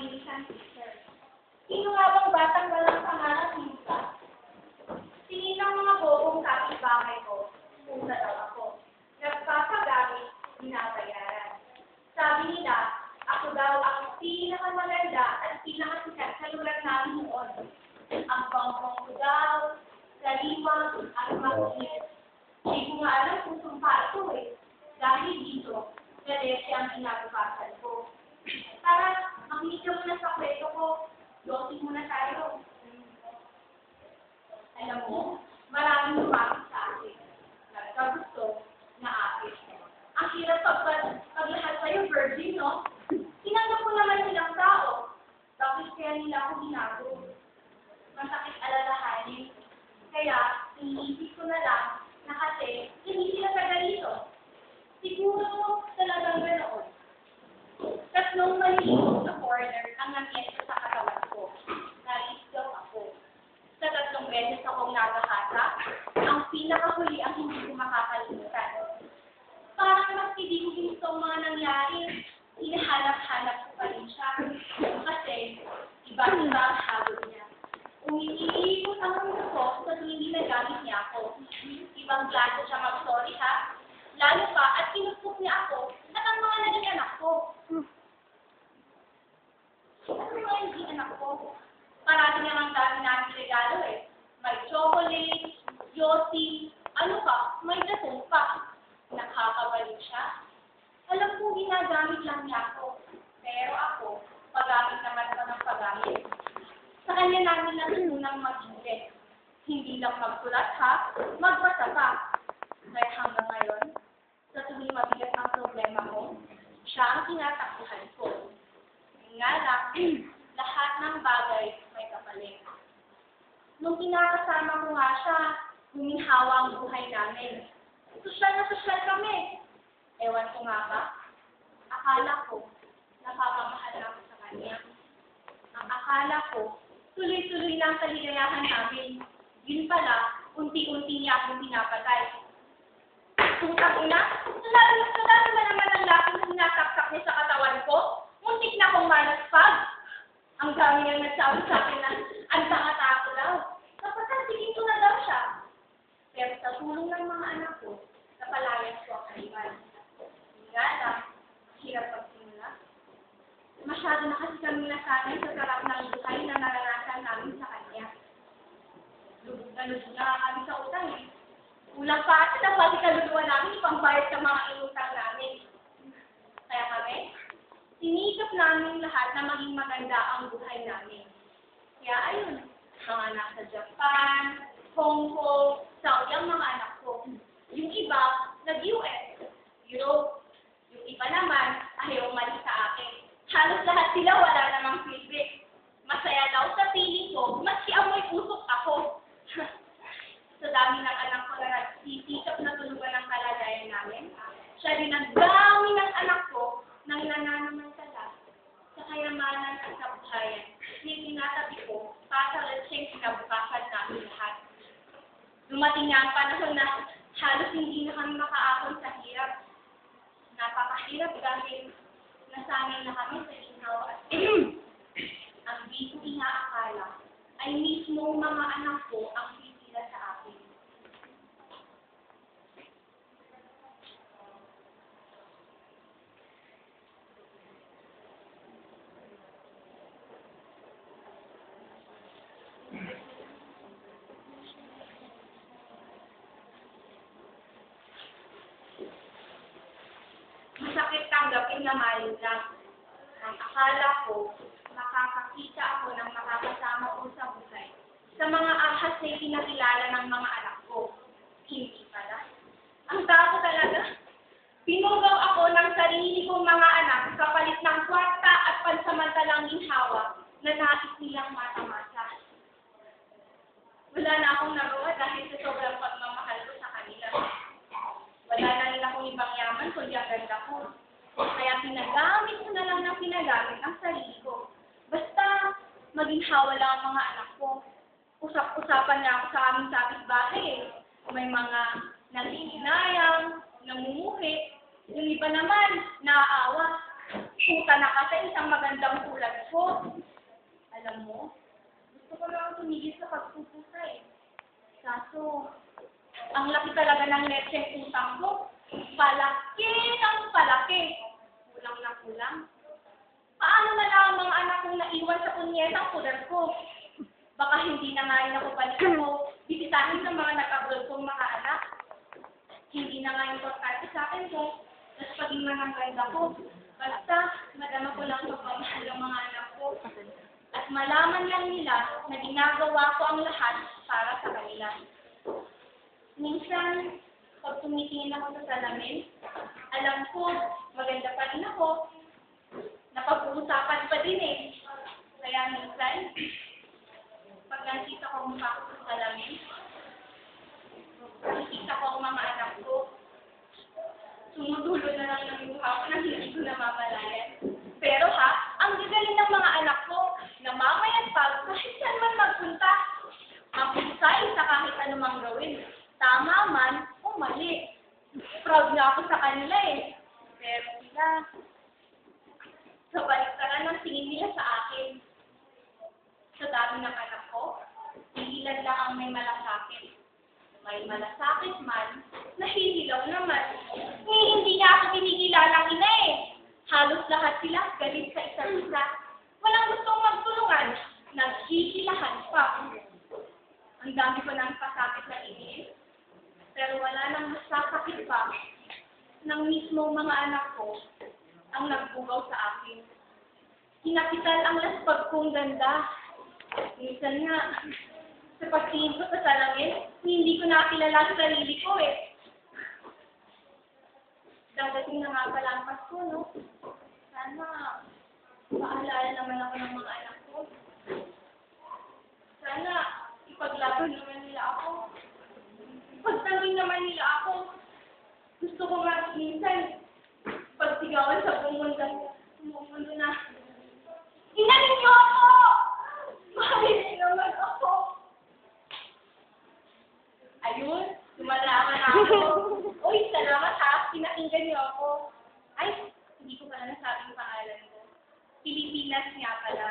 mabilisan, teacher. Sino nga bang batang walang pangarap minsan? Tingin ng mga bobong kapitbahay ko, pusa daw ako. Nagpapagamit, binabayaran. Sabi nila, ako daw ang pinakamaganda at pinakasikat sa lugar namin noon. Ang bangkong ko daw, saliwang at makinis. Hindi ko nga alam kung sumpa ito eh. Dahil dito, gadesi ang pinabukasan ko. Tara, makinig ka muna sa kwento ko. Loting muna tayo. Alam mo, maraming lumapit sa akin. Nagkagusto na akin. Ang hirap paglahat sa'yo, virgin, no? Tinanggap ko naman nilang tao. Bakit kaya nila ako binago? Masakit alalahanin. Kaya, iniisip ko na lang na kasi hindi sila taga dito. Siguro talagang ganoon. Tatlong maliit na foreigner ang nangyari sa katawan ko. Naisigaw ako. Sa tatlong beses akong nagahasa, ang pinakahuli ang hindi ko makakalimutan. Parang maski di ko gusto ang mga nangyari, hinahanap-hanap ko pa rin siya. Kasi, iba-iba ang habol niya. Umiiikot ang mundo ko sa tuwing ginagamit niya ako. Ibang klase siya mag-sorry ha. Lalo pa at kinupok niya ako at ang mga naging anak ko. Ano mga naging anak ko? Parati namang dami namin regalo eh. May chocolate, yosi, ano pa, may datong pa. Nakakabalik siya. Alam kong ginagamit lang niya ako. Pero ako, pagamit naman ako ng pagamit. Sa kanya namin natutunang mag-ingles. Hindi lang magsulat ha, magbasa pa. Kaya hanggang ngayon, sa tuwing mabigat ang problema ko, siya ang tinatakbuhan ko. Nga lang, lahat ng bagay may kapalit. Nung kinakasama ko nga siya, huminhawa ang buhay namin. Sosyal na sosyal kami. Ewan ko nga ba? Akala ko, napapamahal ako sa kanya. Ang akala ko, tuloy-tuloy lang sa ligayahan namin. Yun pala, unti-unti niya akong pinapatay. Tutang ina, lalo na naman ang laki na sinasaksak niya sa katawan ko. Muntik na akong manaspag. Ang dami niyang nagsabi sa akin na ang tanga-tako daw. Kapatagsigin ko na daw siya. Pero sa tulong ng mga anak ko, napalayas ko ang kaliwan. Nga lang, hirap pagsimula. Masyado na kasi kami nasanay sa sarap ng buhay na naranasan namin sa kanya. Lubog na kami sa utang eh. Ulang pa ito na pati kaluluwa namin ipangbayad sa mga inutang namin. Kaya kami, sinikap namin lahat na maging maganda ang buhay namin. Kaya ayun, mga nasa Japan, Hong Kong, Saudi ang mga anak ko. Yung iba, nag-US, Europe. Yung iba naman, ayaw mali sa akin. Halos lahat sila wala namang silbi. Masaya daw sa piling ko, maski amoy usok ako. Sa dami ng anak ko na nagsisikap na tulugan ng kalagayan namin, siya din ang dami ng anak ko nang nananamantala sa kayamanan at kabuhayan. Tinatabi ko para sa kinabukasan namin lahat. Dumating na ang panahon na halos hindi na kami makaahon sa hirap. Napakahirap dahil nasanay na kami sa ginhawa at ang di ko inaakala ay mismo mga anak ko ang sisila sa akin. Masakit tanggapin na maling lang. Ang akala ko, makakakita ako ng makakasama ko sa buhay sa mga ahas na itinakilala ng mga anak ko. Hindi pala. Ang tako talaga. Pinugaw ako ng sarili kong mga anak kapalit ng kwarta at pansamantalang ginhawa na nais nilang mata-mata. Wala na akong nagawa dahil sa sobrang pagmamahal ko sa kanila. Wala na rin akong ibang yaman kundi ang ganda ko. Kaya pinagamit ko na lang ng pinagamit ang sarili ko. Basta maginhawa lang ang mga anak ko. Usap-usapan na ako sa aming kapitbahay eh. May mga nanginginayang, namumuhi. Yung iba naman, naaawa. Puta na kasi isang magandang tulad ko. Alam mo, gusto ko lang tumigil sa pagpupusa eh. Kaso, ang laki talaga ng lecheng utang ko. Palaki ng palaki. Kulang na kulang. Paano na lang ang mga anak kong naiwan sa punyetang puder ko? Baka hindi na nga rin ako balik ako bisitahin sa mga nag-abroad kong mga anak. Hindi na nga importante sa akin kung mas paging manangganda ko. Basta, madama ko lang pagmamahal ng mga anak ko. At malaman lang nila na ginagawa ko ang lahat para sa kanila. Minsan, pag tumitingin ako sa salamin, alam ko, maganda pa rin ako. Napag-uusapan pa din eh. Kaya minsan, pag nakita ko ang mukha ko sa salamin, nakikita ko ang mga anak ko, sumudulo na lang ng mukha ko na hindi ko namamalayan. Pero ha, ang gagaling ng mga anak ko, na mamayan pa kahit saan man magpunta. Maghusay sa kahit anumang gawin. Tama man o mali. Proud na ako sa kanila eh. Pero sila, sa baliktaran ng tingin nila sa akin. Sa dami ng anak ko, ilan lang ang may malasakit. May malasakit man, nahihilaw naman. Hindi niya ako pinigilalang ina eh. Halos lahat sila galit sa isa't isa. Walang gustong magtulungan, naghihilahan pa. Ang dami ko nang pasakit na inis, pero wala nang masasakit pa ng mismo mga anak ko ang nagbugaw sa akin. Hinapital ang laspag kong ganda. Minsan nga, sa pagtingin ko sa salamin, hindi ko nakilala sa sarili ko eh. Dadating na nga pala ang Pasko, no? Sana, paalala naman ako ng mga anak ko. Sana, ipaglaban naman nila ako. Ipagtanggol naman nila ako. Gusto ko nga minsan, pagsigawan sa buong mundo na, inanin niyo ako! Mahalin naman ako! Ayun, lumalaman ako. Uy, salamat ha, pinakinggan niyo ako. Ay, hindi ko pala nasabing pangalan ko. Pilipinas nga pala.